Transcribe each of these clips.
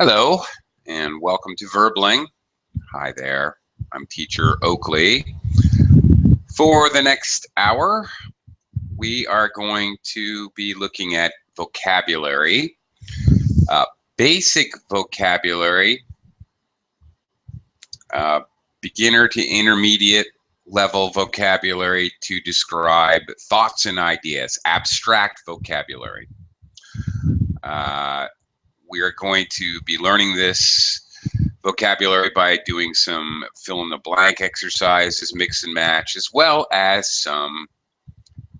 Hello, and welcome to Verbling. Hi there, I'm teacher Oakley. For the next hour, we are going to be looking at vocabulary, basic vocabulary, beginner to intermediate level vocabulary to describe thoughts and ideas, abstract vocabulary. We are going to be learning this vocabulary by doing some fill-in-the-blank exercises, mix and match, as well as some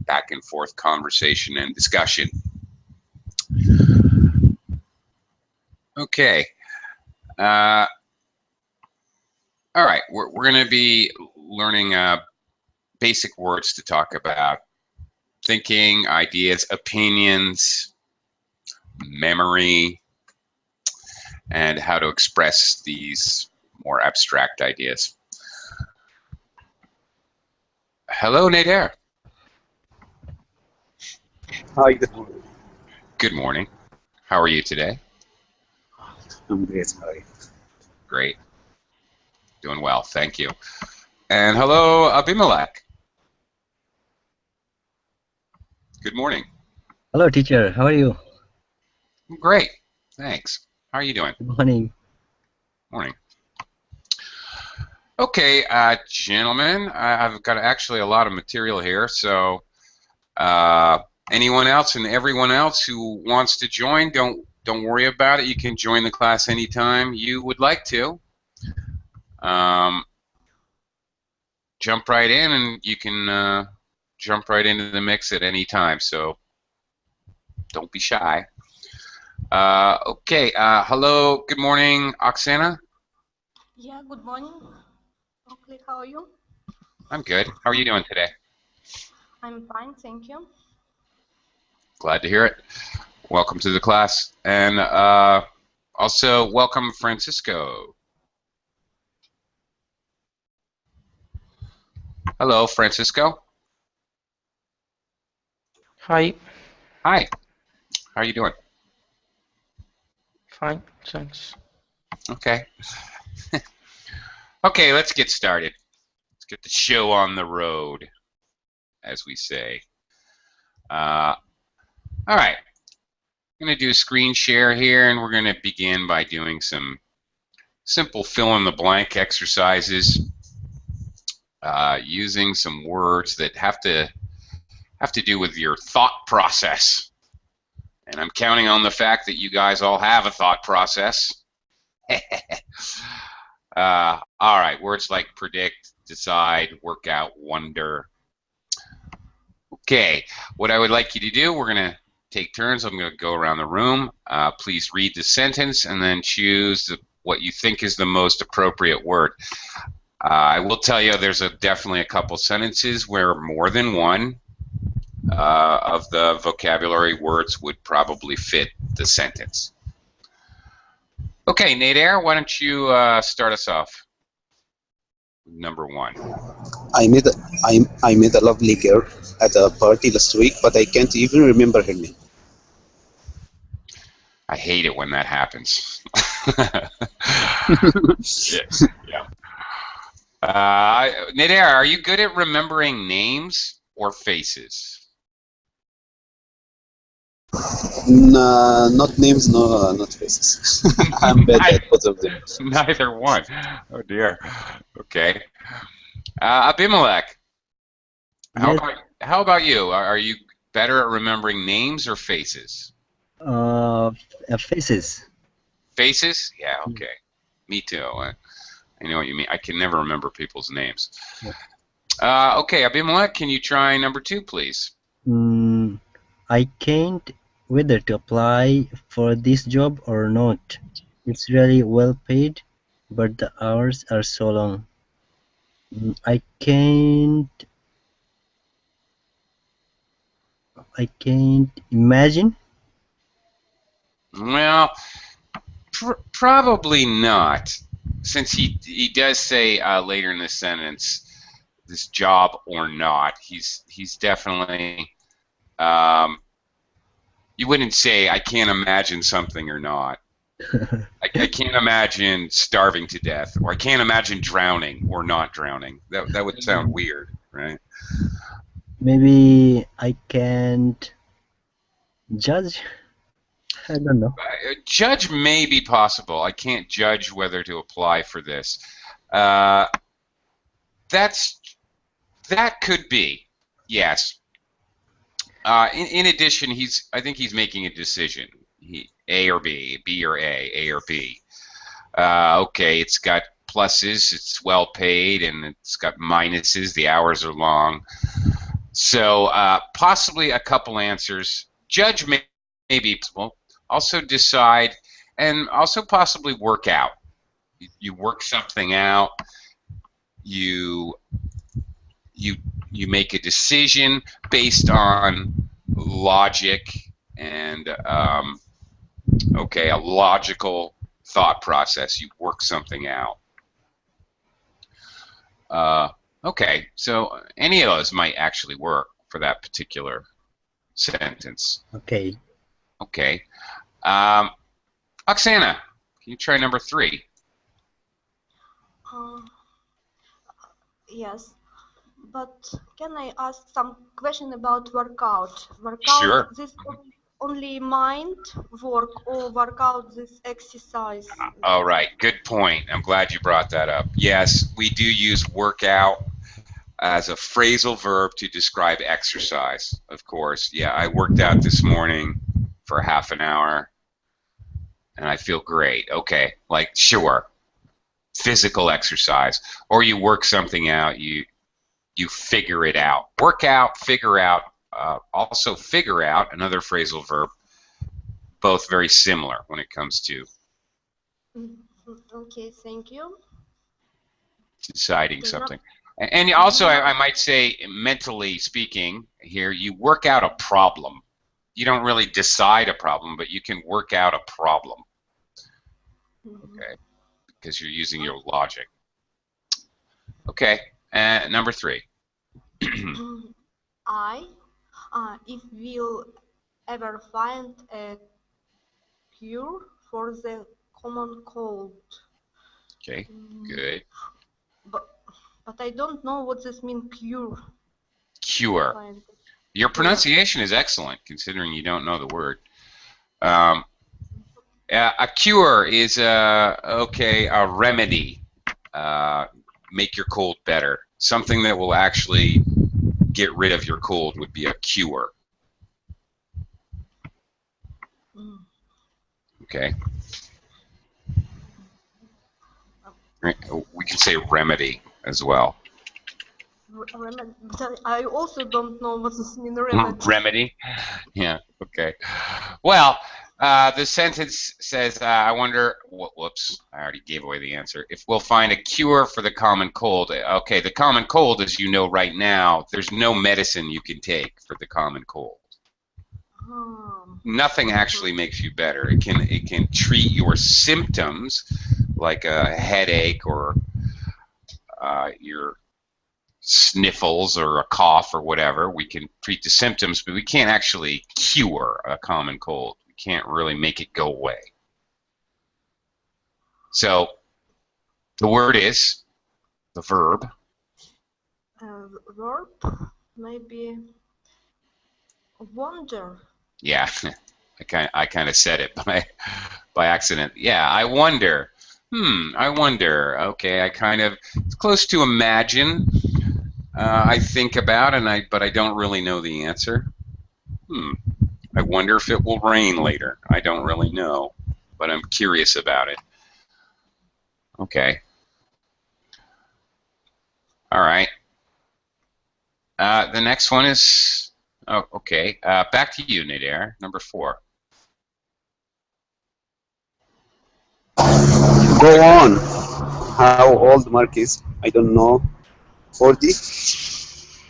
back and forth conversation and discussion. Okay. All right, we're going to be learning basic words to talk about thinking, ideas, opinions, memory, and how to express these more abstract ideas. Hello, Nader. Hi, good morning. Good morning. How are you today? I'm great. How are you? Great. Doing well, thank you. And hello, Abimelech. Good morning. Hello, teacher. How are you? Great, thanks. How are you doing? Good morning. Morning. Okay, gentlemen, I've got actually a lot of material here, so anyone else and everyone else who wants to join, don't worry about it. You can join the class anytime you would like to. Jump right in, and you can jump right into the mix at any time, so don't be shy. Okay, hello, good morning, Oksana. Yeah, good morning. Okay, how are you? I'm good. How are you doing today? I'm fine, thank you. Glad to hear it. Welcome to the class. And also welcome Francisco. Hello, Francisco. Hi. Hi. How are you doing? Fine, thanks. Okay. Okay, let's get started. Let's get the show on the road, as we say. All right. I'm going to do a screen share here, and we're going to begin by doing some simple fill-in-the-blank exercises using some words that have to do with your thought process. And I'm counting on the fact that you guys all have a thought process. All right, words like predict, decide, work out, wonder. Okay, what I would like you to do, we're going to take turns. I'm going to go around the room. Please read the sentence and then choose what you think is the most appropriate word. I will tell you there's definitely a couple sentences where more than one of the vocabulary words would probably fit the sentence. Okay, Nader, why don't you start us off? Number one. I met a lovely girl at a party last week, but I can't even remember her name. I hate it when that happens. Yeah. Nader, are you good at remembering names or faces? Not names, no, not faces. I'm bad at both of them. Neither one. Oh dear. Okay. Abimelech, how about you? Are you better at remembering names or faces? Faces. Faces? Yeah. Okay. Me too. I know what you mean. I can never remember people's names. Yeah. Okay, Abimelech, can you try number two, please? I can't whether to apply for this job or not. It's really well paid, but the hours are so long. I can't imagine. Well, probably not, since he does say later in the sentence, this job or not. He's definitely. You wouldn't say I can't imagine something or not. I can't imagine starving to death, or I can't imagine drowning or not drowning. That would sound weird, right? Maybe I can't judge. I don't know. Judge may be possible. I can't judge whether to apply for this. Uh, that's that could be, yes. In addition, I think he's making a decision. A or B, B or A or B. Okay, it's got pluses, it's well paid, and it's got minuses. The hours are long. So possibly a couple answers. Judge may be possible. Also decide, and also possibly work out. You work something out. You you you make a decision based on logic and okay, a logical thought process. You work something out. Okay, so any of those might actually work for that particular sentence. Okay. Okay. Oksana, can you try number 3? Uh, yes, but can I ask some question about workout? Sure. Workout, this only mind work or workout this exercise? All right, good point. I'm glad you brought that up. Yes, we do use workout as a phrasal verb to describe exercise, of course. Yeah, I worked out this morning for half an hour and I feel great. Okay, like sure, physical exercise. Or you work something out, you figure it out. Work out, figure out, also figure out, another phrasal verb, both very similar when it comes to Okay, thank you. deciding Okay, something. And also, I might say, mentally speaking, here, you work out a problem. You don't really decide a problem, but you can work out a problem. Okay, because you're using your logic. Okay, number 3. If we'll ever find a cure for the common cold. Okay, good. But I don't know what this means, cure. Cure. Your pronunciation is excellent, considering you don't know the word. A cure is a remedy. Make your cold better. Something that will actually get rid of your cold would be a cure. Okay. We can say remedy as well. Remedy. But I also don't know what this means, remedy. Remedy? Yeah, okay. Well, the sentence says, I wonder, whoops, I already gave away the answer. If we'll find a cure for the common cold. Okay, the common cold, as you know right now, there's no medicine you can take for the common cold. Nothing actually makes you better. It can treat your symptoms, like a headache or your sniffles or a cough or whatever. We can treat the symptoms, but we can't actually cure a common cold. We can't really make it go away. So the word is the verb. Verb, maybe wonder. Yeah, I kind of said it by accident. Yeah, I wonder. I wonder. Okay, it's close to imagine. I think about, but I don't really know the answer. I wonder if it will rain later. I don't really know, but I'm curious about it. Okay. All right. The next one is, okay. Back to you, Nader, number 4. Go on. How old Mark is? I don't know. 40?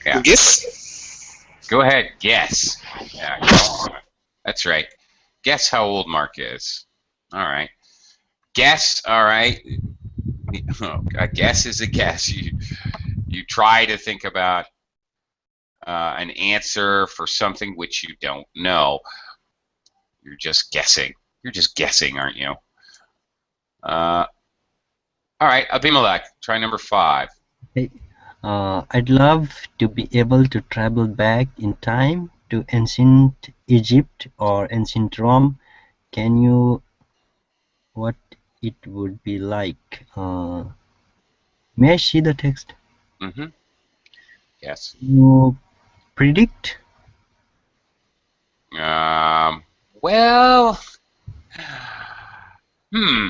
Yeah. Guess? Go ahead, guess. Yeah, that's right. Guess how old Mark is. All right. Guess, all right. A guess is a guess. You try to think about an answer for something which you don't know. You're just guessing. You're just guessing, aren't you? All right, Abimelech, try number 5. Hey, I'd love to be able to travel back in time to ancient Egypt or ancient Rome. Can you what it would be like? May I see the text? Mm-hmm. Yes. You predict? Well, hmm.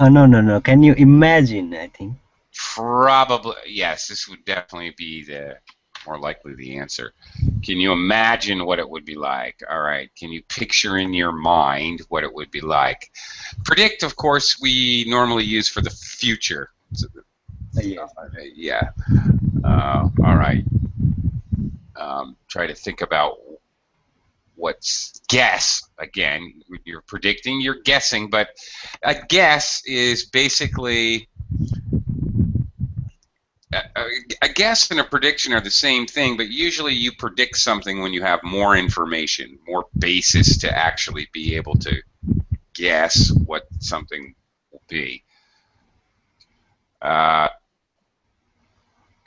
No. Can you imagine? I think. Probably, yes, this would definitely be the more likely the answer. Can you imagine what it would be like? All right. Can you picture in your mind what it would be like? Predict, of course, we normally use for the future. Yes. Yeah. All right. Try to think about what's guess. Again, you're predicting, you're guessing, but a guess is basically a guess and a prediction are the same thing, but usually you predict something when you have more information, more basis to actually be able to guess what something will be.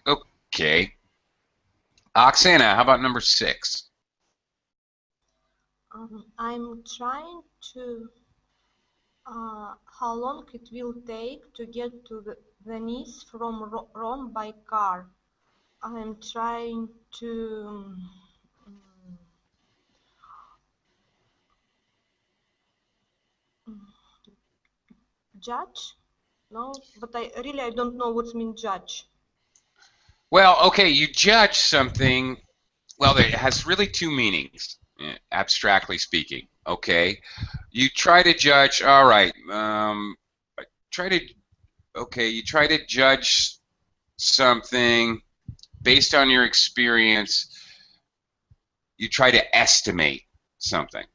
Okay. Oksana, how about number 6? I'm trying to how long it will take to get to Venice from Rome by car. I'm trying to judge. No, but I don't know what means judge. Well, okay, you judge something. Well, it has really two meanings, abstractly speaking. Okay, you try to judge. All right, try to. Okay, you try to judge something based on your experience. You try to estimate something.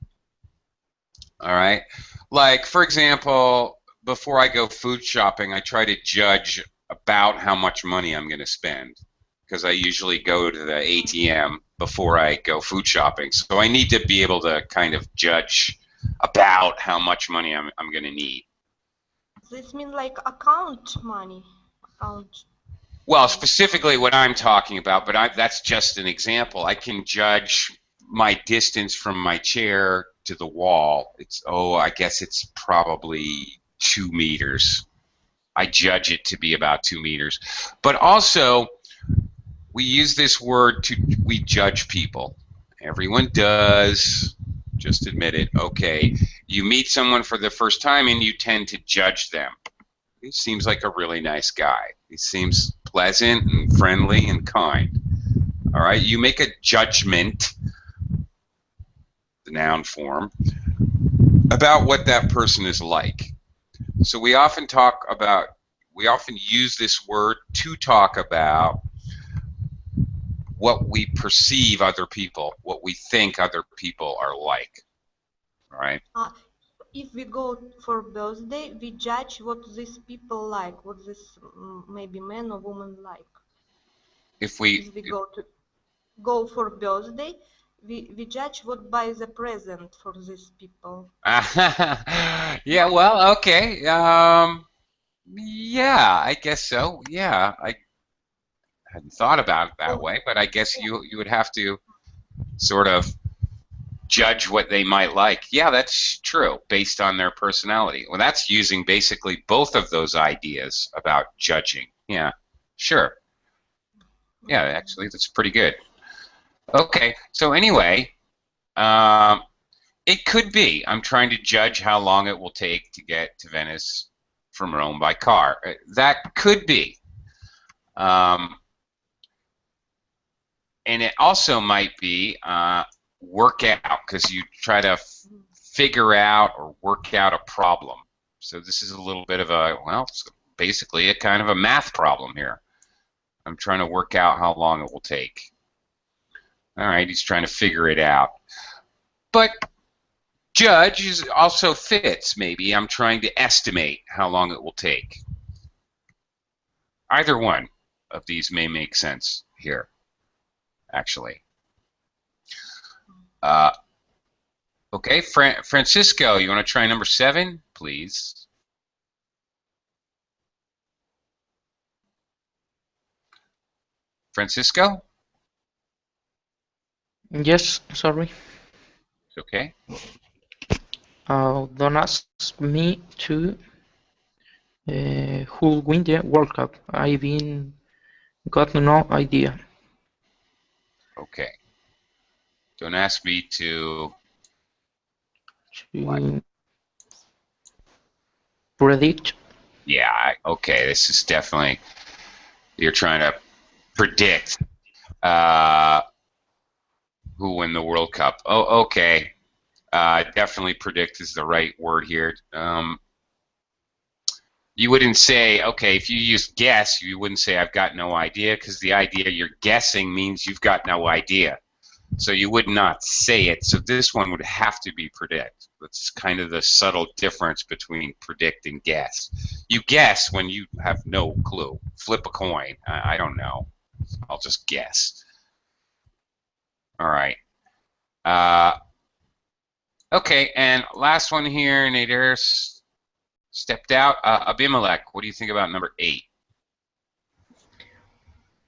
All right, like for example, before I go food shopping, I try to judge about how much money I'm going to spend because I usually go to the ATM before I go food shopping. So I need to be able to kind of judge about how much money I'm going to need. This means like account money. Account. Well, specifically what I'm talking about, but that's just an example. I can judge my distance from my chair to the wall. I guess it's probably 2 meters. I judge it to be about 2 meters. But also, we use this word we judge people. Everyone does. Just admit it. Okay. You meet someone for the first time and you tend to judge them. He seems like a really nice guy. He seems pleasant and friendly and kind. All right. You make a judgment, the noun form, about what that person is like. So we often use this word to talk about what we perceive other people, what we think other people are like. All right. If we go for birthday, we judge what these people like, what this maybe man or woman like. If we go for birthday, we judge what buy the present for these people. Yeah, well, okay. Yeah, I guess so. Yeah, I hadn't thought about it that way, but I guess you would have to sort of judge what they might like. Yeah, that's true, based on their personality. Well, that's using basically both of those ideas about judging. Yeah, sure. Yeah, actually, that's pretty good. Okay, so anyway, it could be. I'm trying to judge how long it will take to get to Venice from Rome by car. That could be. And it also might be work out, because you try to figure out or work out a problem. So this is a little bit of it's basically a kind of a math problem here. I'm trying to work out how long it will take. All right, he's trying to figure it out. But judge also fits, maybe. I'm trying to estimate how long it will take. Either one of these may make sense here, actually. Okay, Francisco, you want to try number 7, please? Francisco? Yes, sorry. It's okay. Don't ask me to who'll win the World Cup. I've been got no idea. Okay. Don't ask me to what? To predict. Yeah, okay. This is definitely, you're trying to predict who win the World Cup. Oh, okay. Definitely predict is the right word here. You wouldn't say, okay, if you use guess, you wouldn't say I've got no idea, because the idea you're guessing means you've got no idea. So you would not say it. So this one would have to be predict. That's kind of the subtle difference between predict and guess. You guess when you have no clue. Flip a coin. I don't know. I'll just guess. All right. Okay, and last one here. Nader stepped out. Abimelech, what do you think about number 8?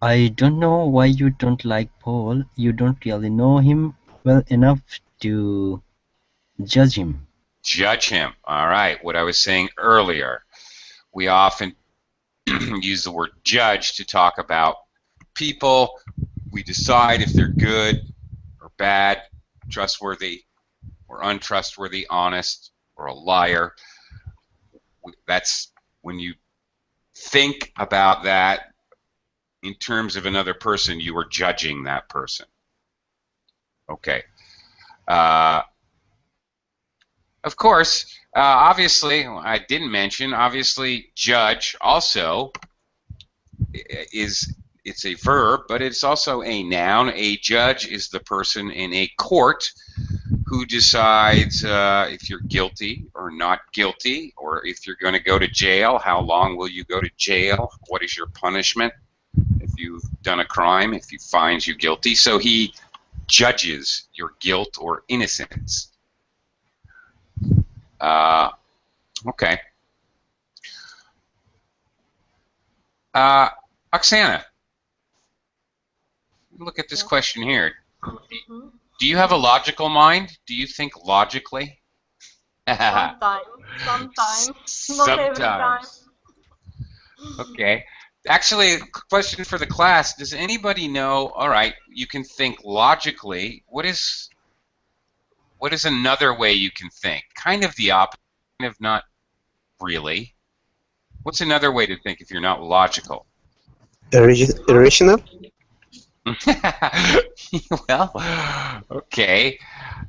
I don't know why you don't like Paul. You don't really know him well enough to judge him. Judge him. All right, what I was saying earlier. We often use the word judge to talk about people. We decide if they're good or bad, trustworthy or untrustworthy, honest or a liar. That's when you think about that in terms of another person, you are judging that person. Okay. Of course, obviously, I didn't mention, obviously, judge also it's a verb, but it's also a noun. A judge is the person in a court who decides if you're guilty or not guilty, or if you're going to go to jail, how long will you go to jail, what is your punishment if you've done a crime, if he finds you guilty. So he judges your guilt or innocence. Okay. Oksana, look at this question here. Do you have a logical mind? Do you think logically? Sometimes. Not every time. Okay. Actually, question for the class. Does anybody know, all right, you can think logically. What is another way you can think? Kind of the opposite, kind of not really. What's another way to think if you're not logical? Irrational? Well, okay.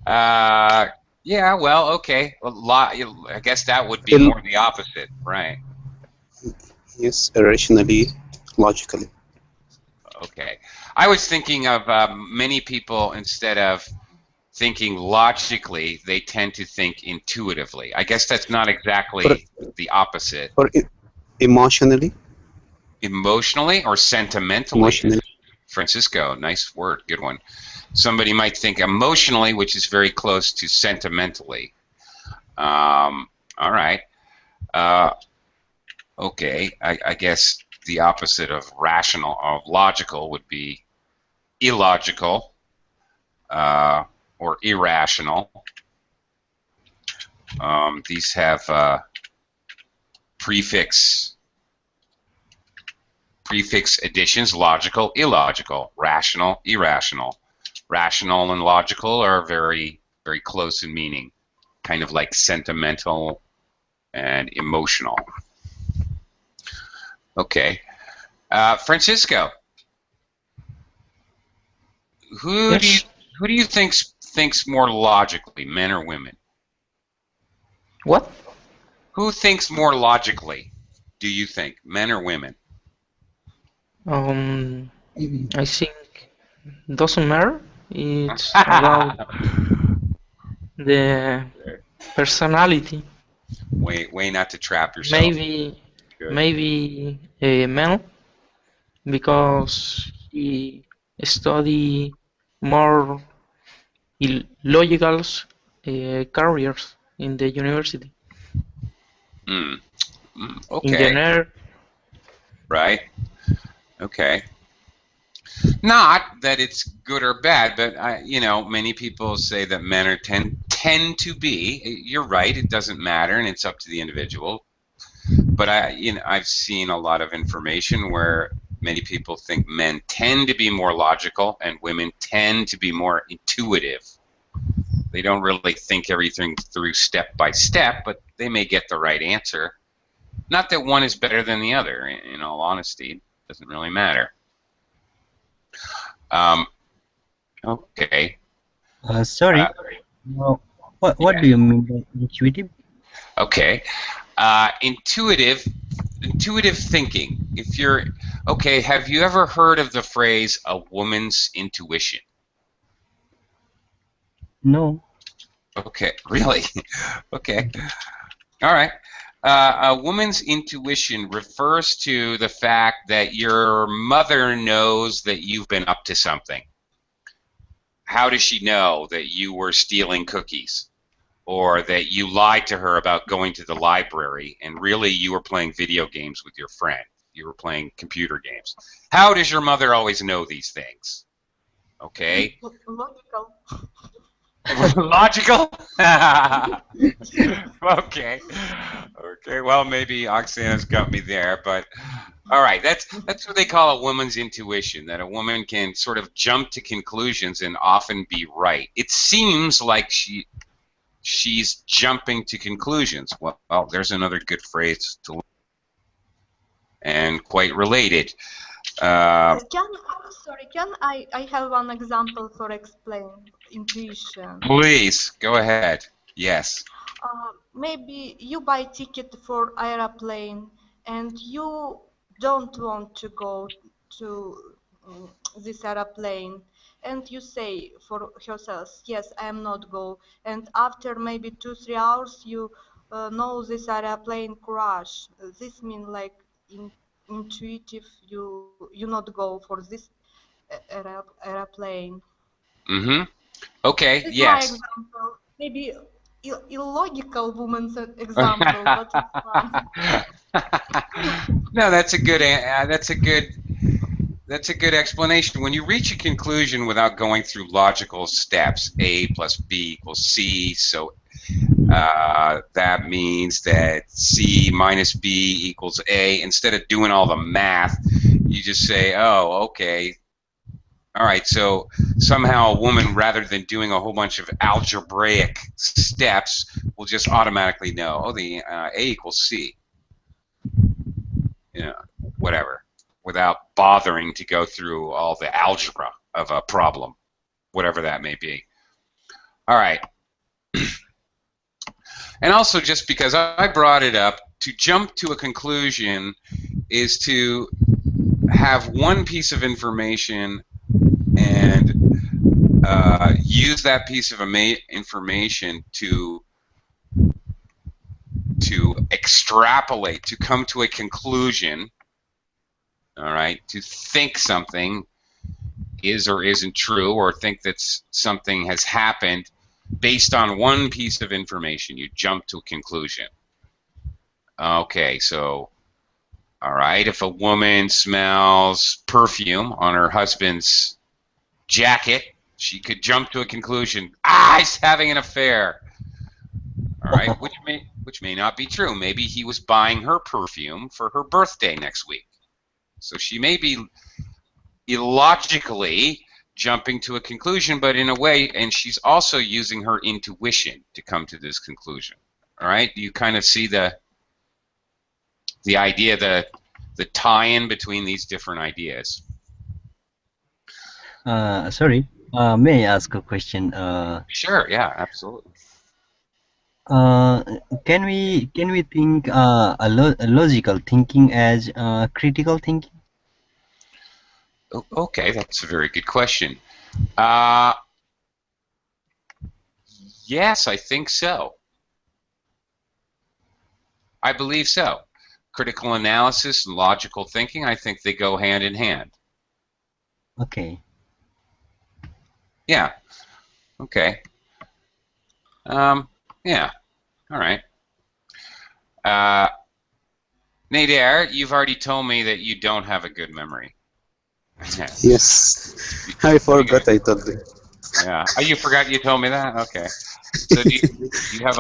Yeah, well, okay. I guess that would be more the opposite, right? Yes, irrationally, logically. Okay. I was thinking of many people, instead of thinking logically, they tend to think intuitively. I guess that's not exactly the opposite. Or emotionally? Emotionally or sentimentally? Emotionally. Francisco, nice word, good one. Somebody might think emotionally, which is very close to sentimentally. All right. Okay, I guess the opposite of rational, of logical, would be illogical or irrational. These have prefix additions: logical, illogical, rational, irrational. Rational and logical are very, very close in meaning, kind of like sentimental and emotional. Okay. Francisco, who Yes. do you thinks more logically, men or women? What? Who thinks more logically, do you think, men or women? I think doesn't matter. It's about the personality. Way not to trap yourself. Maybe a man, because he study more illogical careers in the university. Okay. Engineer. Right. Okay. Not that it's good or bad, but many people say that men are tend to be. You're right. It doesn't matter, and it's up to the individual. But I've seen a lot of information where many people think men tend to be more logical and women tend to be more intuitive. They don't really think everything through step by step, but they may get the right answer. Not that one is better than the other. In all honesty, it doesn't really matter. Okay. Sorry. What Yeah. do you mean by intuitive? Okay. Intuitive thinking. If you're okay, have you ever heard of the phrase "a woman's intuition"? No. Okay, really? Okay. All right. A woman's intuition refers to the fact that your mother knows that you've been up to something. How does she know that you were stealing cookies? Or that you lied to her about going to the library and really you were playing video games with your friend? You were playing computer games. How does your mother always know these things? Okay. Logical. Logical? Okay. Okay, well, maybe Oksana's got me there, but all right, that's what they call a woman's intuition, that a woman can sort of jump to conclusions and often be right. It seems like she's jumping to conclusions. Well, there's another good phrase to learn and quite related. Can I have one example for explain intuition? Please, go ahead. Yes. Maybe you buy ticket for airplane and you don't want to go to this airplane, and you say for yourself, yes, I am not go, and after maybe 2-3 hours you know this airplane crash. This mean like intuitive you not go for this airplane. Mm-hmm. Okay, This is my yes. example. Maybe illogical woman's example, but it's fine. No, that's a good explanation. When you reach a conclusion without going through logical steps, A plus B equals C, so that means that C minus B equals A. Instead of doing all the math, you just say, oh, okay. All right, so somehow a woman, rather than doing a whole bunch of algebraic steps, will just automatically know, oh, the A equals C. Whatever, without bothering to go through all the algebra of a problem, whatever that may be. All right. And also, just because I brought it up, to jump to a conclusion is to have one piece of information and use that piece of information to extrapolate, to come to a conclusion. All right, to think something is or isn't true, or think that something has happened based on one piece of information. You jump to a conclusion. Okay, so, all right, if a woman smells perfume on her husband's jacket, she could jump to a conclusion, he's having an affair. All right, which may not be true. Maybe he was buying her perfume for her birthday next week. So she may be illogically jumping to a conclusion, but in a way, and she's also using her intuition to come to this conclusion. All right, do you kind of see the idea, the tie-in between these different ideas? Sorry. May I ask a question? Sure. Yeah. Absolutely. Can we think a logical thinking as critical thinking? Okay, that's a very good question. Yes, I think so. I believe so. Critical analysis and logical thinking, I think they go hand in hand. Okay. Yeah. Okay. Yeah. All right. Nader, you've already told me that you don't have a good memory. Yes, I forgot I told you. Yeah. Oh, you forgot you told me that? Okay. So do you have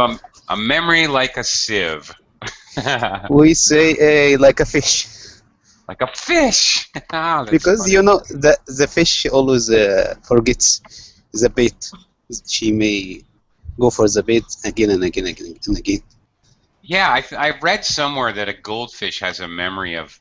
a memory like a sieve? We say like a fish Like a fish. Ah, that's because funny. you know the fish always forgets the bait. She may go for the bait again and again and again and again. Yeah, I read somewhere that a goldfish has a memory of,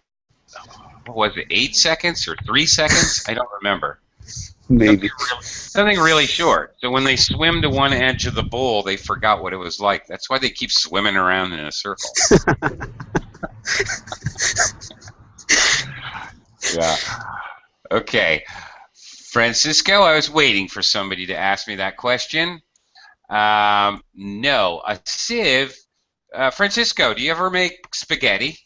what was it, 8 seconds or 3 seconds? I don't remember. Something Maybe. something really short. So when they swim to one edge of the bowl, they forgot what it was like. That's why they keep swimming around in a circle. Yeah. Okay. Francisco, I was waiting for somebody to ask me that question. No, a sieve. Francisco, do you ever make spaghetti?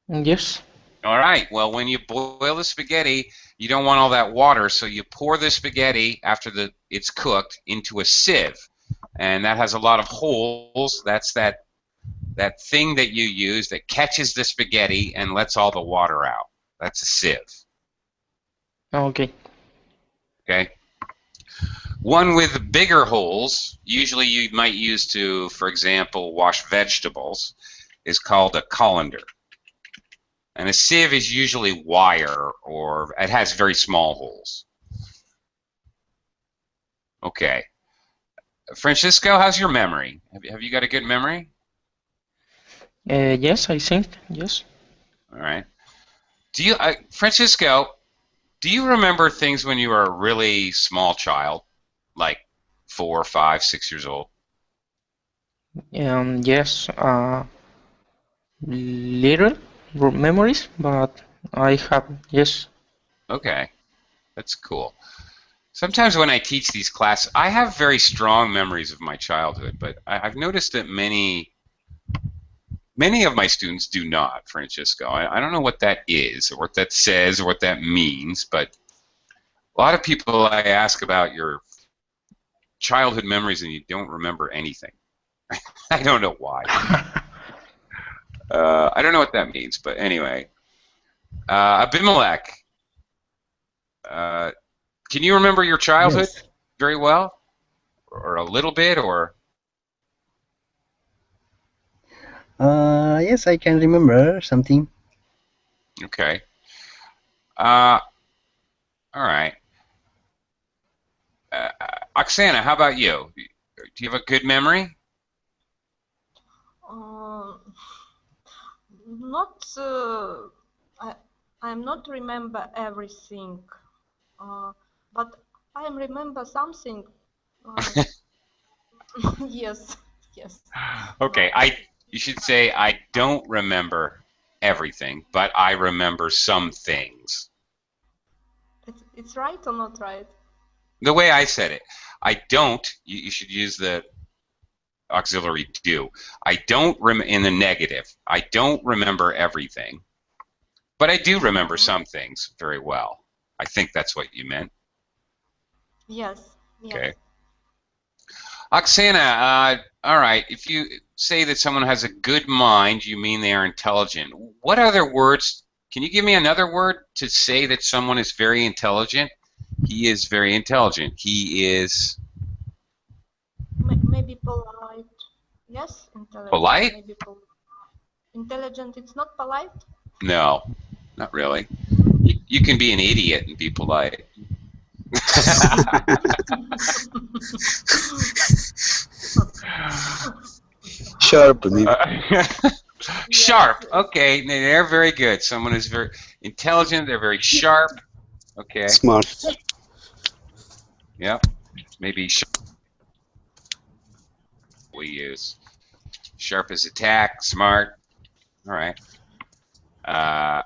Yes. All right. Well, when you boil the spaghetti, you don't want all that water, so you pour the spaghetti after it's cooked into a sieve, and that has a lot of holes. That's that thing that you use that catches the spaghetti and lets all the water out. That's a sieve. Okay. Okay. One with bigger holes, usually you might use to, for example, wash vegetables, is called a colander. And a sieve is usually wire, or it has very small holes. Okay. Francisco, how's your memory? Have you got a good memory? Yes, I think. Yes. All right. Francisco, do you remember things when you were a really small child, like 4, 5, 6 years old? Yes. Little memories, but I have. Yes. Okay, that's cool. Sometimes when I teach these classes, I have very strong memories of my childhood, but I've noticed that many of my students do not, Francisco. I don't know what that is, or what that says, or what that means, but a lot of people I ask about your childhood memories and you don't remember anything. I don't know why. I don't know what that means, but anyway. Abimelech, uh, can you remember your childhood Yes. very well? Or a little bit, or? Yes, I can remember something. Okay. Uh, all right. Oksana, how about you? Do you have a good memory? Uh, not I I'm not remember everything, but I remember something. Uh, yes, yes. Okay, you should say I don't remember everything, but I remember some things. It's right or not right? The way I said it, I don't. You should use the auxiliary do. I don't in the negative. I don't remember everything, but I do remember Mm-hmm. some things very well. I think that's what you meant. Yes, yes. Okay. Oksana, all right. If you say that someone has a good mind, you mean they are intelligent. What other words? Can you give me another word to say that someone is very intelligent? He is very intelligent. He is Maybe polite. Yes, intelligent. polite? Maybe intelligent. It's not polite. No, not really. Mm. You can be an idiot and be polite. Sharp, maybe. Sharp. Yes, yes. Okay, they're very good. Someone who's very intelligent. They're very sharp. Okay. Smart. Yep. Maybe sharp we use. Sharp as attack. Smart. All right. Uh,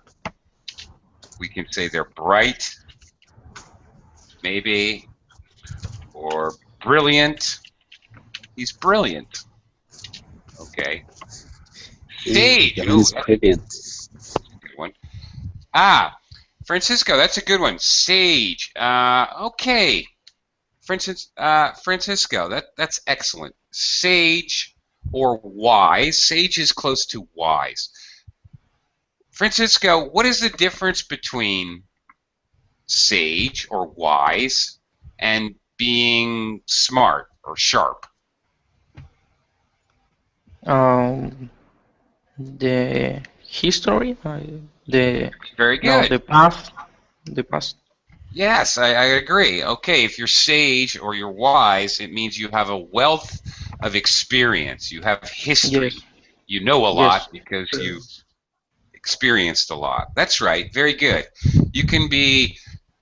we can say they're bright. Maybe. Or brilliant. He's brilliant. Okay. Sage. The man Ooh, is that's brilliant. a good one. Ah, Francisco, that's a good one. Sage. Okay. For instance, Francisco, that's excellent. Sage or wise. Sage is close to wise. Francisco, what is the difference between sage or wise and being smart or sharp? The history, the Very no, good. the past. Yes, I agree. Okay, if you're sage or you're wise, it means you have a wealth of experience. You have history. Yes, You know a yes, lot because you experienced a lot. That's right. Very good. You can be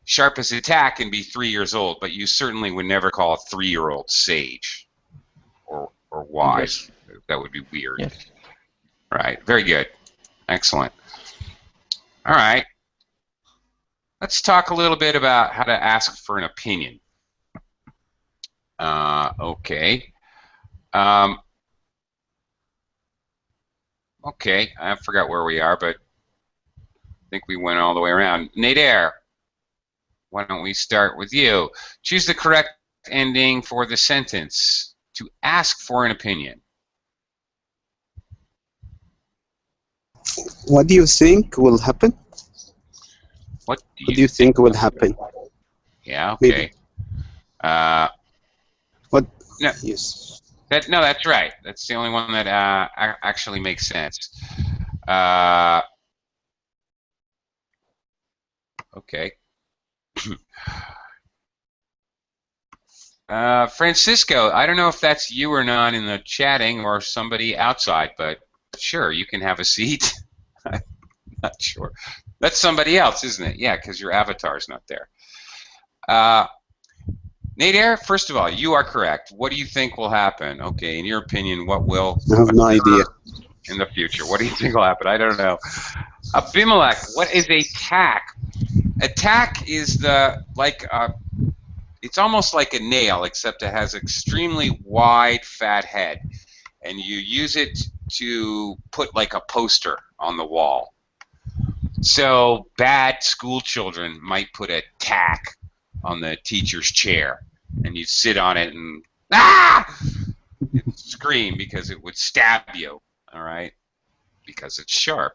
sharp as a tack and be 3 years old, but you certainly would never call a 3-year-old sage or yes, wise. That would be weird. yes. Right. Very good. Excellent. All right. Let's talk a little bit about how to ask for an opinion. Okay. Um, okay. I forgot where we are, but I think we went all the way around. Nader, why don't we start with you? Choose the correct ending for the sentence. To ask for an opinion. What do you think will happen? What do What you do you think? think will happen? Yeah, okay. Maybe. What? No, Yes. no, that's right. That's the only one that actually makes sense. Uh, okay. Francisco, I don't know if that's you or not in the chatting or somebody outside, but sure, you can have a seat. I'm not sure. That's somebody else, isn't it? Yeah, because your avatar's not there. Nader, first of all, you are correct. What do you think will happen? Okay, in your opinion, what will I have no idea. in the future? What do you think will happen? I don't know. Abimelech, what is a tack? A tack is it's almost like a nail, except it has extremely wide, fat head, and you use it to put like a poster on the wall. So bad school children might put a tack on the teacher's chair, and you'd sit on it and you'd scream because it would stab you. All right, because it's sharp.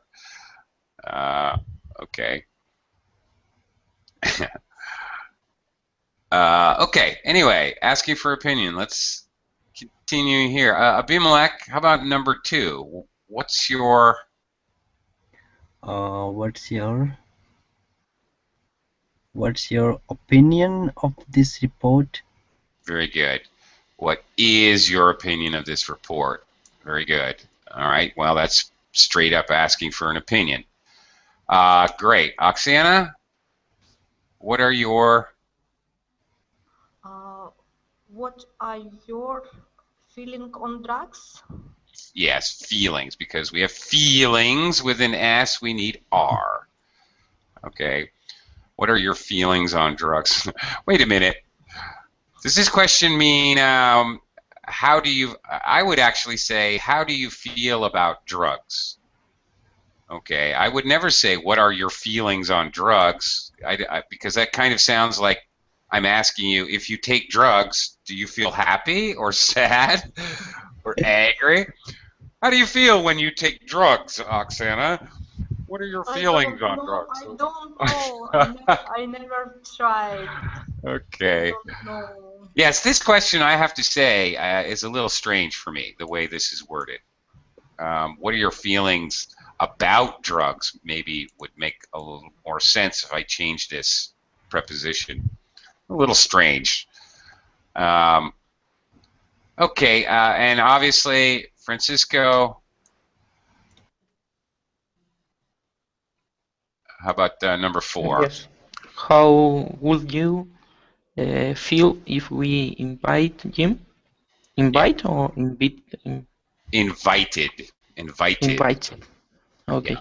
Okay. Okay. Anyway, asking for opinion. Let's continue here. Abimelech, how about number 2? What's your What's your opinion of this report? Very good. What is your opinion of this report? Very good. All right. Well, that's straight up asking for an opinion. Great. Oksana, what are your What are your feeling on drugs? yes, feelings, because we have feelings with an S, we need R. Okay. What are your feelings on drugs? Wait a minute. Does this question mean how do you I would actually say how do you feel about drugs? Okay, I would never say what are your feelings on drugs because that kind of sounds like I'm asking you if you take drugs, do you feel happy or sad or angry? How do you feel when you take drugs, Oksana? What are your feelings on drugs? I don't know. I never tried. Okay. I don't know. Yes, this question I have to say is a little strange for me, the way this is worded. What are your feelings about drugs? Maybe would make a little more sense if I change this preposition. A little strange. Okay, and obviously, Francisco, how about number 4? Yes. How would you feel if we invite Jim? Yeah. Invite or invite? Invited. Invite. Okay. Yeah.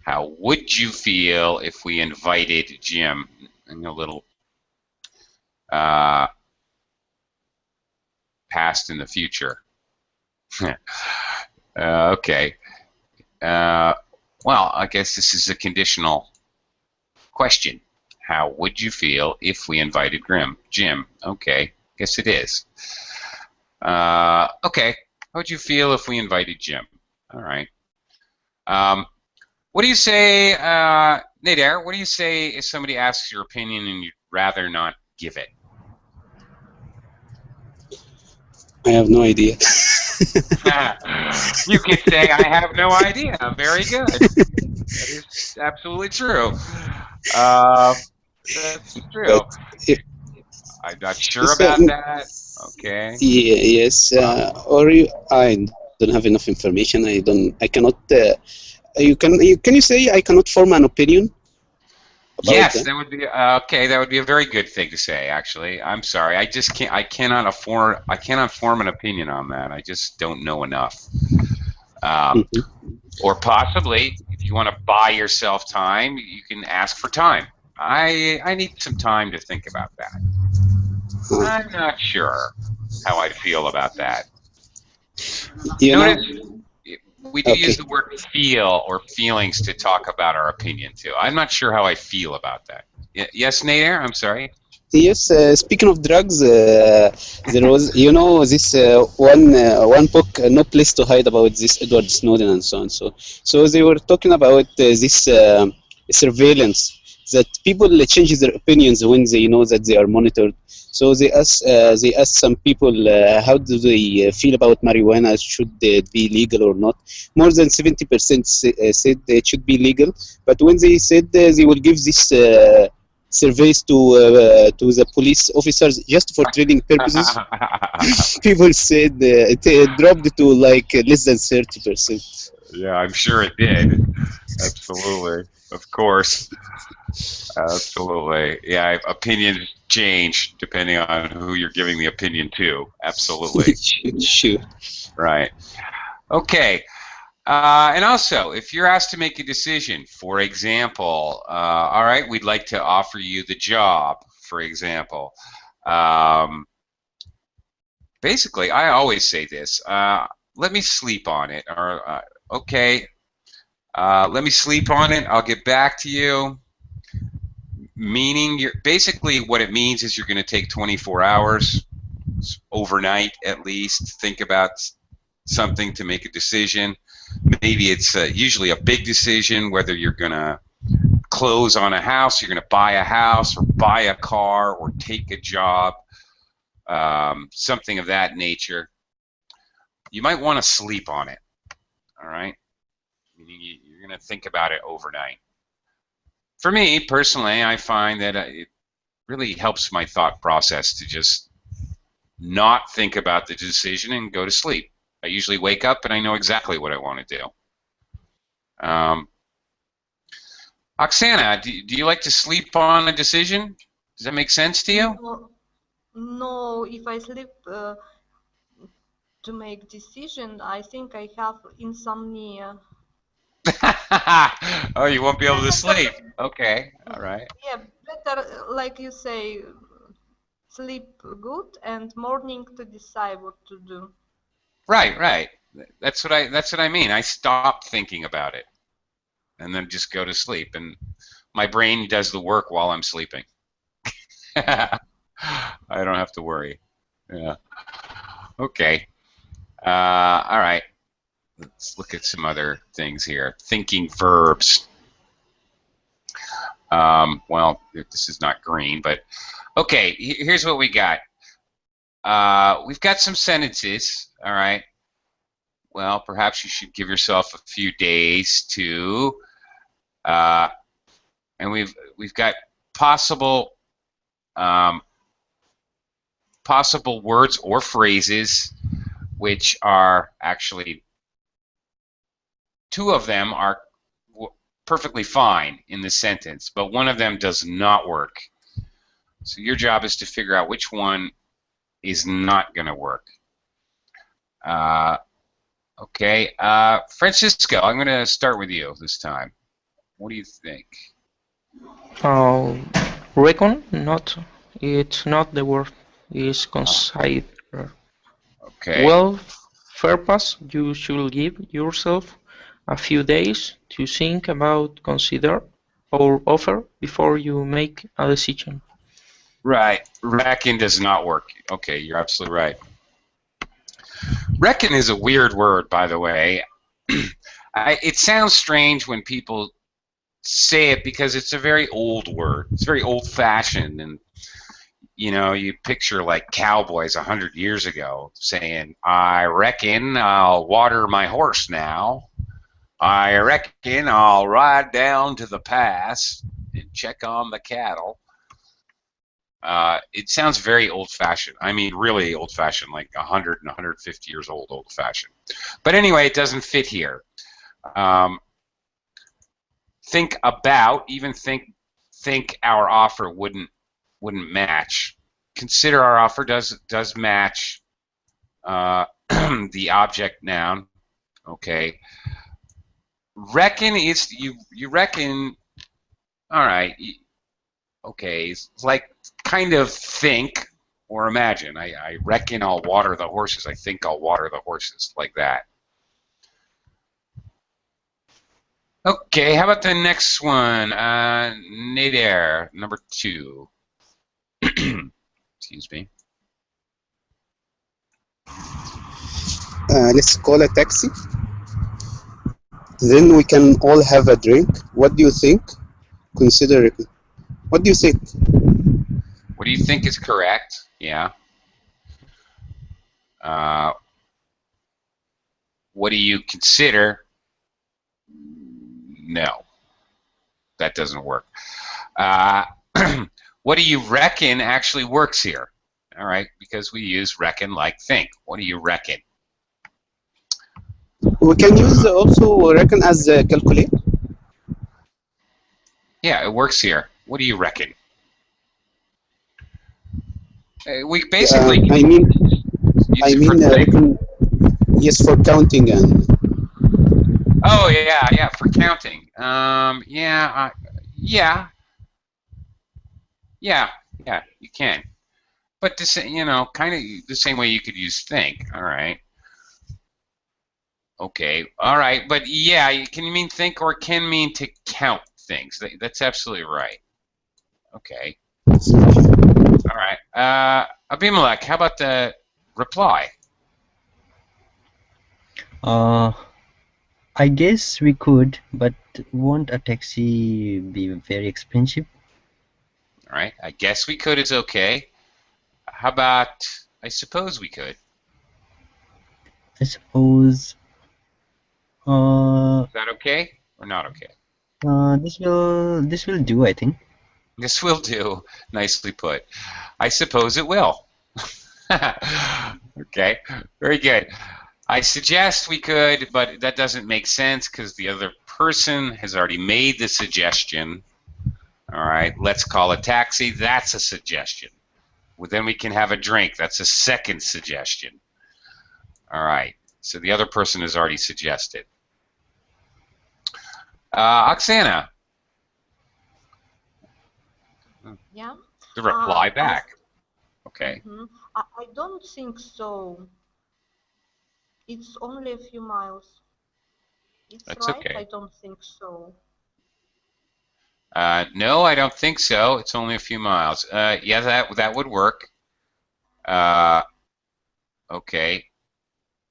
How would you feel if we invited Jim? And a little past in the future. Okay. Well, I guess this is a conditional question. How would you feel if we invited Jim? Okay. Guess it is. Okay. How would you feel if we invited Jim? All right. What do you say, Nader? What do you say if somebody asks your opinion and you'd rather not give it? I have no idea. You could say, I have no idea. Very good. That is absolutely true. That's true. But if, I'm not sure so, about that. Okay. yeah, yes, I don't have enough information. I cannot. Can you say I cannot form an opinion about Yes, that? that would be okay. That would be a very good thing to say. Actually, I'm sorry. I just can't. I cannot afford. I cannot form an opinion on that. I just don't know enough. Um, Mhm. or possibly, if you want to buy yourself time, you can ask for time. I need some time to think about that. Uh, I'm not sure how I'd feel about that. you know, Notice we do use okay. the word feel or feelings to talk about our opinion too. I'm not sure how I feel about that. Yes, Nader? I'm sorry. Yes, speaking of drugs, there was, this one book, No Place to Hide, about this Edward Snowden and so on. So they were talking about this surveillance, that people change their opinions when they know that they are monitored. So they asked some people, how do they feel about marijuana? Should it be legal or not? More than 70% said it should be legal. But when they said they will give this surveys to the police officers just for training purposes, people said it dropped to like less than 30%. Yeah, I'm sure it did. Absolutely. Of course. Absolutely. Yeah, opinions change depending on who you're giving the opinion to. Absolutely. Sure. Right. Okay. And also, if you're asked to make a decision, for example, all right, we'd like to offer you the job, for example. Um, Basically, I always say this. Let me sleep on it. Or, okay, let me sleep on it. I'll get back to you. Meaning, basically what it means is you're going to take 24 hours, overnight at least, think about something to make a decision. Maybe it's usually a big decision, whether you're going to close on a house, you're going to buy a house, or buy a car, or take a job, something of that nature. You might want to sleep on it, all right? Meaning you're going to think about it overnight. For me, personally, I find that it really helps my thought process to just not think about the decision and go to sleep. I usually wake up and I know exactly what I want to do. Oksana, do you like to sleep on a decision? Does that make sense to you? No, no, if I sleep to make decision, I think I have insomnia. Oh, you won't be able to sleep. Better, Okay, all right. yeah, better, like you say, sleep good and morning to decide what to do. Right, right. That's what I mean. I stop thinking about it and then just go to sleep, and my brain does the work while I'm sleeping. I don't have to worry. Yeah. Okay. All right. Let's look at some other things here. Thinking verbs. Well, this is not green, but okay. Here's what we got. We've got some sentences. All right. Well, perhaps you should give yourself a few days to. And we've got possible possible words or phrases, which are actually two of them are perfectly fine in the sentence, but one of them does not work. So your job is to figure out which one is not going to work. Okay, Francisco, I'm going to start with you this time. What do you think? Uh, Reckon not. It's not the word. It's consider. Okay. Well, purpose, you should give yourself a few days to think about, consider, or offer before you make a decision. Right. Reckon does not work. Okay, you're absolutely right. Reckon is a weird word, by the way. It sounds strange when people say it because it's a very old word. It's very old-fashioned, and you picture like cowboys 100 years ago saying, "I reckon I'll water my horse now. I reckon I'll ride down to the pass and check on the cattle." It sounds very old-fashioned. I mean, really old-fashioned, like 100 and 150 years old-fashioned. But anyway, it doesn't fit here. Think about, even think our offer wouldn't match. Consider our offer does match the object noun. Okay. Reckon is you reckon. All right. Okay. It's like kind of think or imagine. I reckon I'll water the horses. I think I'll water the horses, like that. Okay, how about the next one? Nader, number 2. Excuse me. Let's call a taxi. Then we can all have a drink. What do you think? Consider it. What do you think? What do you think is correct? Yeah. What do you consider? No, that doesn't work. What do you reckon actually works here? All right, because we use reckon like think. What do you reckon? We can use also reckon as calculate. Yeah, it works here. What do you reckon? We basically. I mean, reckon. Yes, for counting and. Oh yeah, for counting. Yeah, you can. But kind of the same way you could use think. All right. Okay. All right. But yeah, it can mean think or it can mean to count things. That's absolutely right. Okay. All right. Abimelech, how about the reply? I guess we could, but won't a taxi be very expensive? All right. I guess we could is okay. How about I suppose we could? I suppose. Is that okay or not okay? This will do, I think. This will do. Nicely put. I suppose it will. Okay. Very good. I suggest we could, but that doesn't make sense because the other person has already made the suggestion. All right. Let's call a taxi. That's a suggestion. Well, then we can have a drink. That's a second suggestion. All right. So the other person has already suggested. Oksana. Yeah. The reply back. Okay. I don't think so. It's only a few miles. It's That's right? okay. I don't think so. No, I don't think so. It's only a few miles. Yeah, that would work. Okay.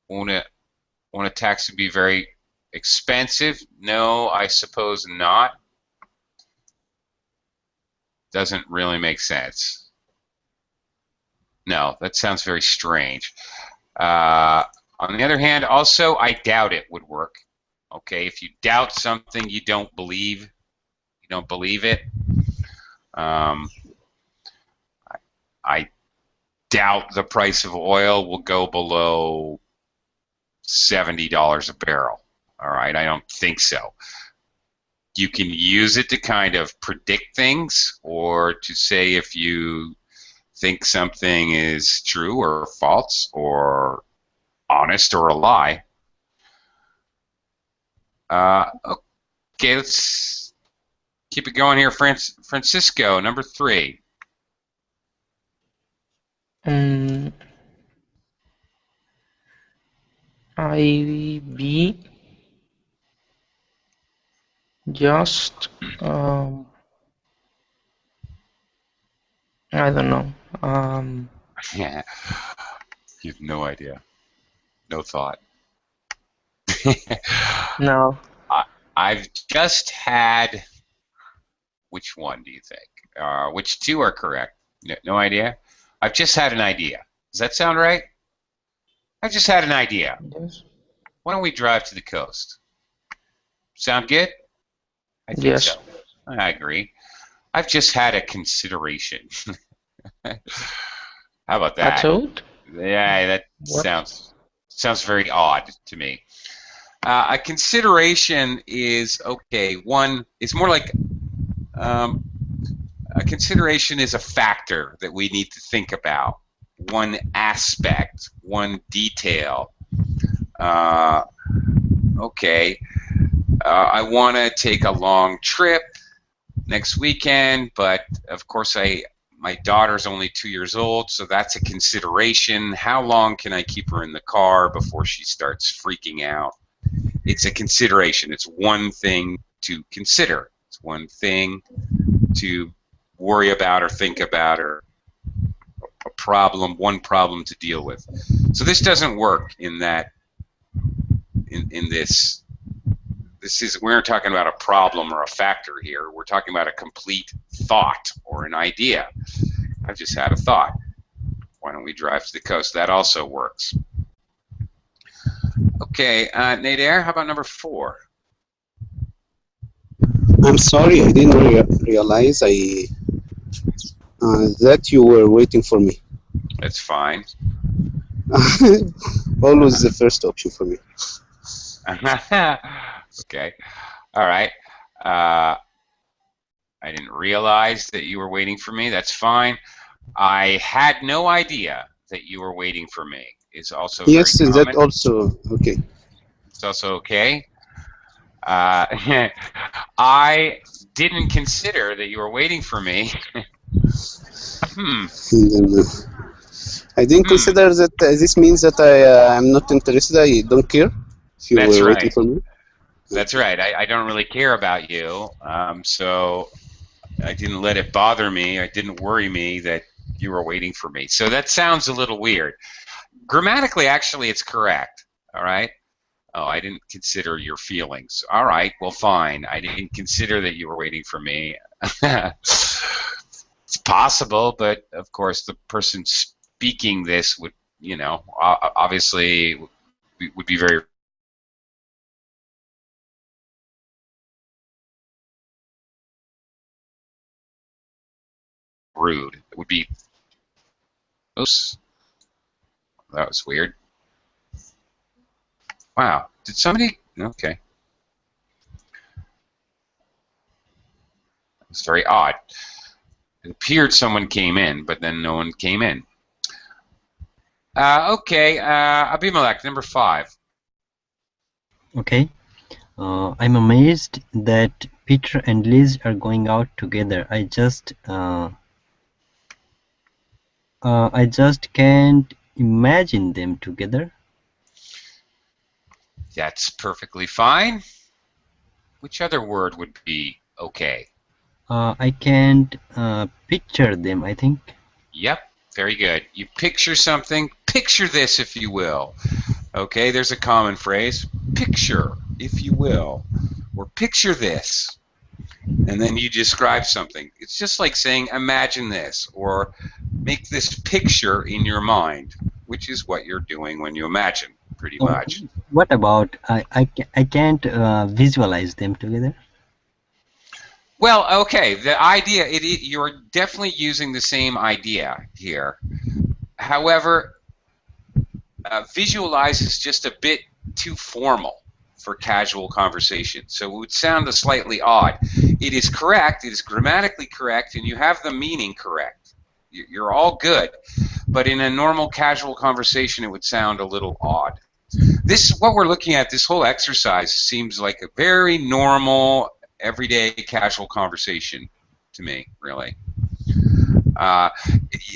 Won't a taxi be very expensive? No, I suppose not. Doesn't really make sense. No, that sounds very strange. On the other hand, also, I doubt it would work. Okay, if you doubt something, you don't believe it. I doubt the price of oil will go below $70 a barrel. All right, I don't think so. You can use it to kind of predict things or to say if you think something is true or false or honest or a lie. Okay, let's keep it going here. Francisco, number 3. I be just I don't know. Yeah, you have no idea. No thought. No. I've just had. Which one do you think? Which two are correct? No idea? I've just had an idea. Does that sound right? I just had an idea. Yes. Why don't we drive to the coast? Sound good? I think Yes. so. I agree. I've just had a consideration. How about A that? thought? Yeah, that What? sounds very odd to me. A consideration is okay. One, it's more like um, a consideration is a factor that we need to think about. One aspect, one detail. Okay, I want to take a long trip next weekend, but of course my daughter's only 2 years old, so that's a consideration. How long can I keep her in the car before she starts freaking out? It's a consideration. It's one thing to consider. It's one thing to worry about or think about, or a problem, one problem to deal with. So this doesn't work in that. In this. We're not talking about a problem or a factor here. We're talking about a complete thought or an idea. I've just had a thought. Why don't we drive to the coast? That also works. Okay, Nader, how about number 4? I'm sorry, I didn't realize that you were waiting for me. That's fine. Always the first option for me. Okay. All right. I didn't realize that you were waiting for me. That's fine. I had no idea that you were waiting for me. It's also Yes, very that common. also okay. It's also okay. I didn't consider that you were waiting for me. And then, I didn't consider that this means that I am not interested. I don't care if you That's were waiting right. for me. That's right. I don't really care about you, so I didn't let it bother me. I didn't worry me that you were waiting for me. So that sounds a little weird. Grammatically, actually, it's correct. All right. Oh, I didn't consider your feelings. All right. Well, fine. I didn't consider that you were waiting for me. It's possible, but of course, the person speaking this would, obviously would be very rude. It would be, oops, that was weird. Wow, did somebody, okay. It's very odd. It appeared someone came in, but then no one came in. Okay, Abimelech, number 5. Okay. I'm amazed that Peter and Liz are going out together. I just can't imagine them together. That's perfectly fine. Which other word would be okay? I can't picture them, I think. Yep, very good. You picture something, picture this if you will. Okay, there's a common phrase. Picture, if you will. Or picture this. And then you describe something. It's just like saying imagine this or make this picture in your mind, which is what you're doing when you imagine, pretty much. What about I can't visualize them together? Well, okay, the idea, you're definitely using the same idea here. However, visualize is just a bit too formal for casual conversation, so it would sound slightly odd. It is correct, it is grammatically correct, and you have the meaning correct. You're all good, but in a normal casual conversation it would sound a little odd. What we're looking at, this whole exercise, seems like a very normal, everyday casual conversation to me, really. All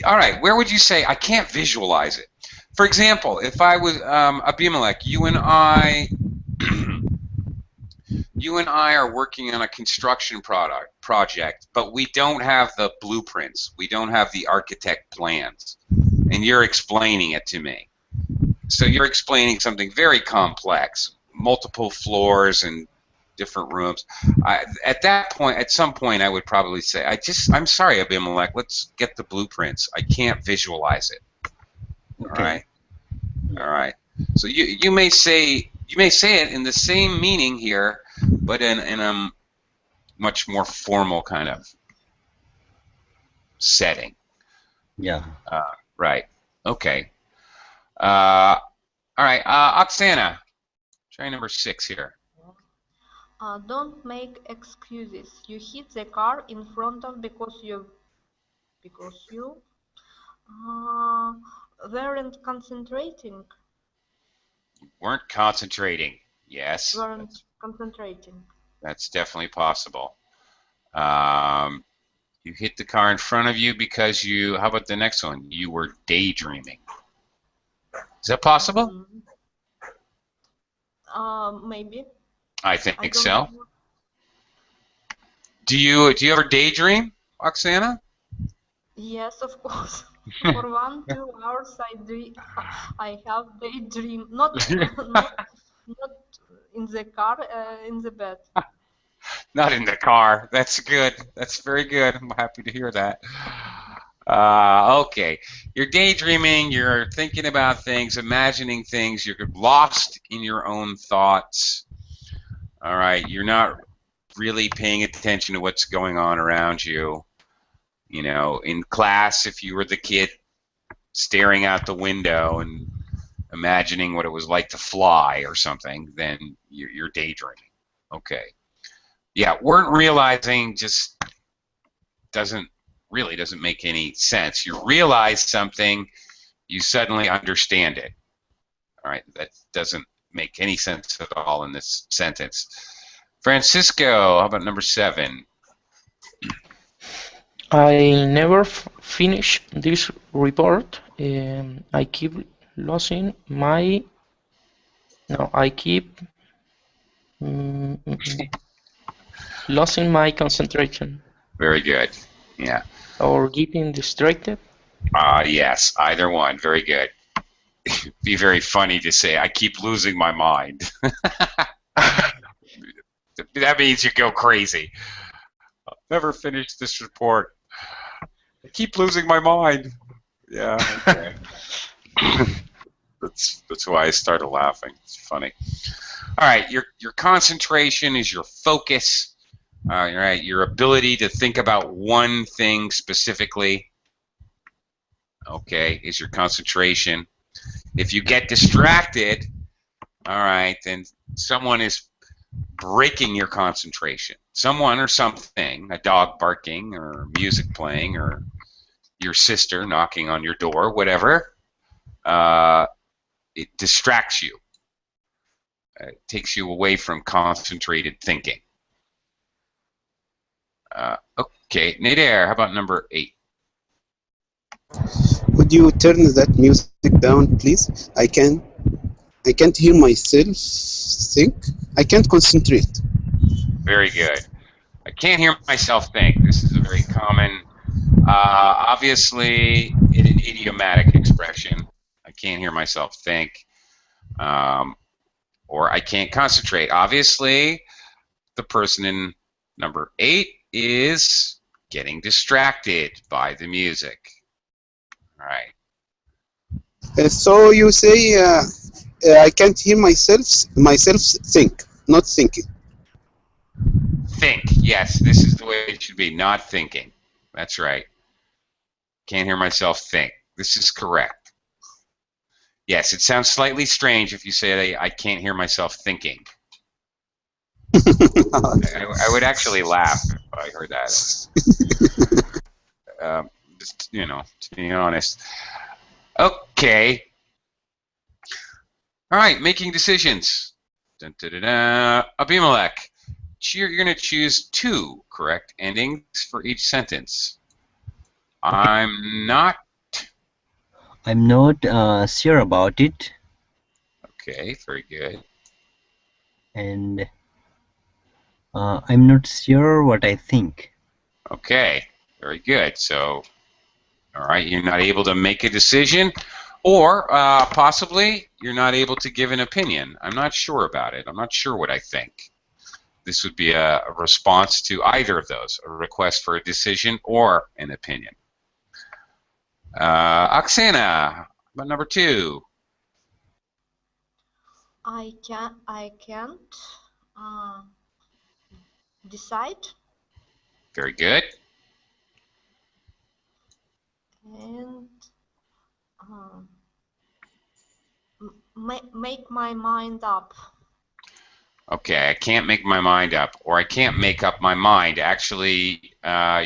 right, where would you say I can't visualize it? For example, if I was Abimelech, you and I are working on a construction project, but we don't have the blueprints. We don't have the architect plans, and you're explaining it to me. So you're explaining something very complex. multiple floors and different rooms. At that point, at some point, I would probably say, I'm sorry, Abimelech. Let's get the blueprints. I can't visualize it. All Okay. right. All right. So you may say it in the same meaning here, but in a much more formal kind of setting. Yeah. Right. Okay. All right. Oksana, try number 6 here. Don't make excuses. You hit the car in front of because you weren't concentrating. Weren't concentrating. Yes. Weren't concentrating. That's definitely possible. You hit the car in front of you because how about the next one? You were daydreaming. Is that possible? Maybe. I think so. Know. Do you ever daydream, Oksana? Yes, of course. For 1-2 hours, I have daydream. Not in the car, in the bed. Not in the car. That's good. That's very good. I'm happy to hear that. Okay. You're daydreaming. You're thinking about things, imagining things. You're lost in your own thoughts. All right. You're not really paying attention to what's going on around you. You know, in class, if you were the kid staring out the window and imagining what it was like to fly or something, then you're daydreaming. Okay. Yeah, weren't realizing just doesn't make any sense. You realize something, you suddenly understand it. All right, that doesn't make any sense at all in this sentence. Francisco, how about number 7? I never finish this report. I keep losing my. No, I keep losing my concentration. Very good. Yeah. Or getting distracted. Yes, either one. Very good. Be very funny to say, I keep losing my mind. That means you go crazy. I'll never finish this report. I keep losing my mind. Yeah, okay. That's why I started laughing. It's funny. All right, your concentration is your focus. All right, your ability to think about one thing specifically, okay, is your concentration. If you get distracted, all right, then someone is breaking your concentration. Someone or something, a dog barking or music playing or your sister knocking on your door, whatever, it distracts you. It takes you away from concentrated thinking. Okay, Nader, how about number 8? Would you turn that music down, please? I can't hear myself think. I can't concentrate. Very good. I can't hear myself think. This is a very common, obviously, idiomatic expression. I can't hear myself think, or I can't concentrate. Obviously, the person in number 8 is getting distracted by the music. All right. So you say I can't hear myself think, not thinking. Think. Yes, this is the way it should be. Not thinking. That's right. Can't hear myself think. This is correct. Yes, it sounds slightly strange if you say I can't hear myself thinking. I would actually laugh if I heard that. Just, to be honest. Okay. All right, making decisions. Dun, da, da, da. Abimelech, you're going to choose 2 correct endings for each sentence. I'm not sure about it. Okay, very good. And I'm not sure what I think. Okay, very good. So, all right, you're not able to make a decision, Or possibly you're not able to give an opinion. I'm not sure about it. I'm not sure what I think. This would be a response to either of those, a request for a decision or an opinion. Oksana, about number 2. I can't uh, decide. Very good. And make my mind up. Okay, I can't make my mind up, or I can't make up my mind. Actually,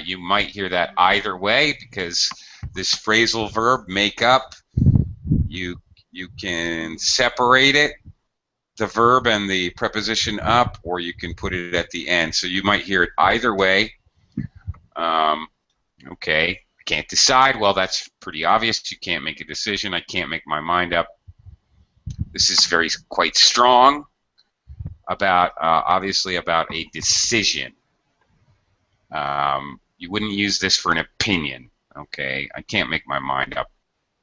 you might hear that either way, because this phrasal verb, make up, you can separate it, the verb and the preposition up, or you can put it at the end. So you might hear it either way. Okay, I can't decide. Well, that's pretty obvious. You can't make a decision. I can't make my mind up. This is quite strong about, obviously, about a decision. You wouldn't use this for an opinion. Okay, I can't make my mind up.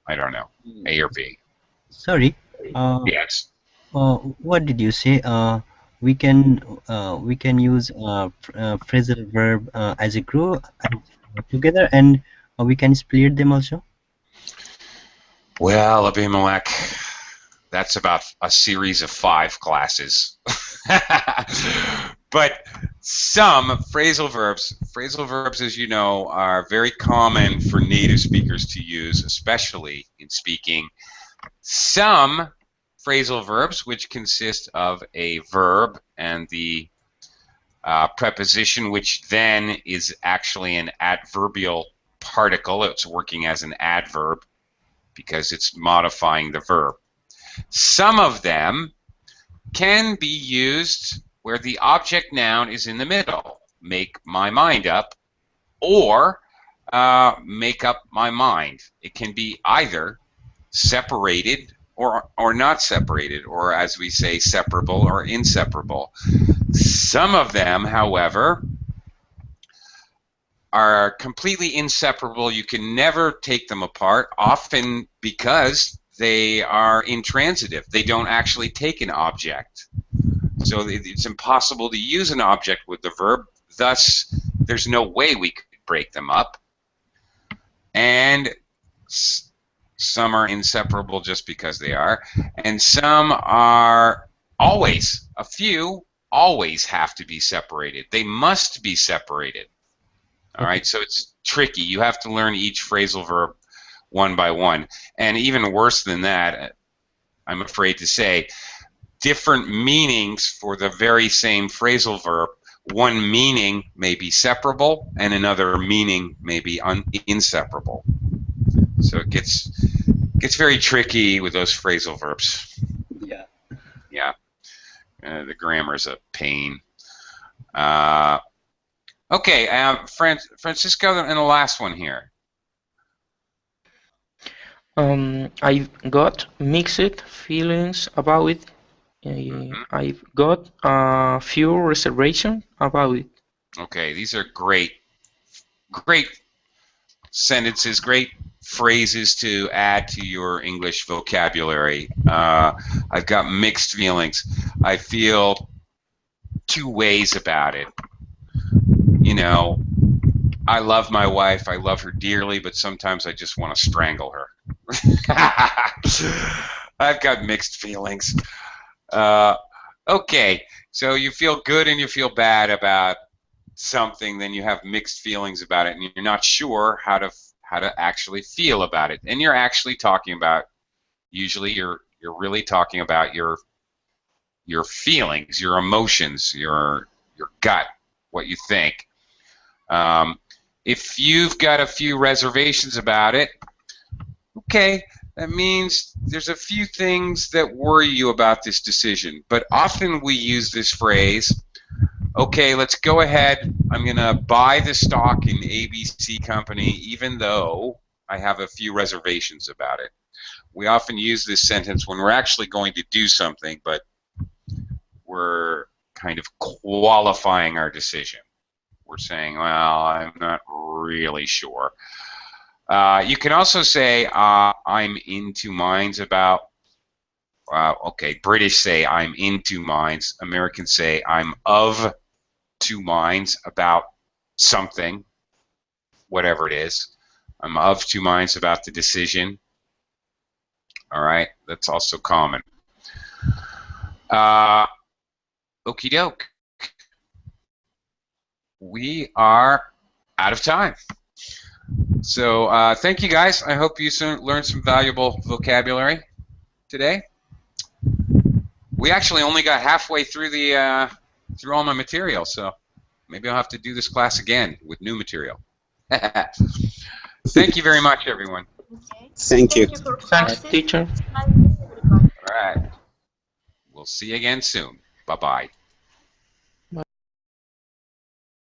I don't know, A or B. Sorry. Yes. What did you say? We can use phrasal verb as a group together, and we can split them also. Well, Abimelech, that's about a series of 5 classes. But some phrasal verbs, as you know, are very common for native speakers to use, especially in speaking. Some phrasal verbs, which consist of a verb and the preposition, which then is actually an adverbial particle. It's working as an adverb because it's modifying the verb. Some of them can be used where the object noun is in the middle. Make my mind up, or make up my mind. It can be either separated or not separated, or as we say, separable or inseparable. Some of them, however, are completely inseparable. You can never take them apart, often because they are intransitive. They don't actually take an object. So it's impossible to use an object with the verb. Thus, there's no way we could break them up. And some are inseparable just because they are. And some are always, a few always have to be separated. They must be separated. All right, so it's tricky. You have to learn each phrasal verb one by one. And even worse than that, I'm afraid to say, different meanings for the very same phrasal verb. One meaning may be separable, and another meaning may be inseparable. So it gets very tricky with those phrasal verbs. Yeah. Yeah. The grammar is a pain. Okay, Francisco, and the last one here. I've got mixed feelings about it. I've got a few reservations about it. Okay, these are great sentences, great phrases to add to your English vocabulary. I've got mixed feelings. I feel 2 ways about it. You know, I love my wife, I love her dearly, but sometimes I just want to strangle her. I've got mixed feelings. Okay, so you feel good and you feel bad about something, then you have mixed feelings about it, and you're not sure how to actually feel about it. And you're actually talking about, usually you're really talking about your feelings, your emotions, your gut, what you think. If you've got a few reservations about it, okay, that means there's a few things that worry you about this decision. But often we use this phrase, okay, let's go ahead, I'm going to buy the stock in ABC company even though I have a few reservations about it. We often use this sentence when we're actually going to do something, but we're kind of qualifying our decision. We're saying, well, I'm not really sure. You can also say I'm in two minds about. Okay, British say I'm in two minds. Americans say I'm of two minds about something, whatever it is. I'm of two minds about the decision. All right, that's also common. Okie doke. We are out of time. So thank you guys. I hope you learned some valuable vocabulary today. We actually only got halfway through the through all my material, so maybe I'll have to do this class again with new material. Thank you very much, everyone. Okay. Thank you. Thank you for Thanks, classes. teacher. Bye, everybody. All right. We'll see you again soon. Bye-bye.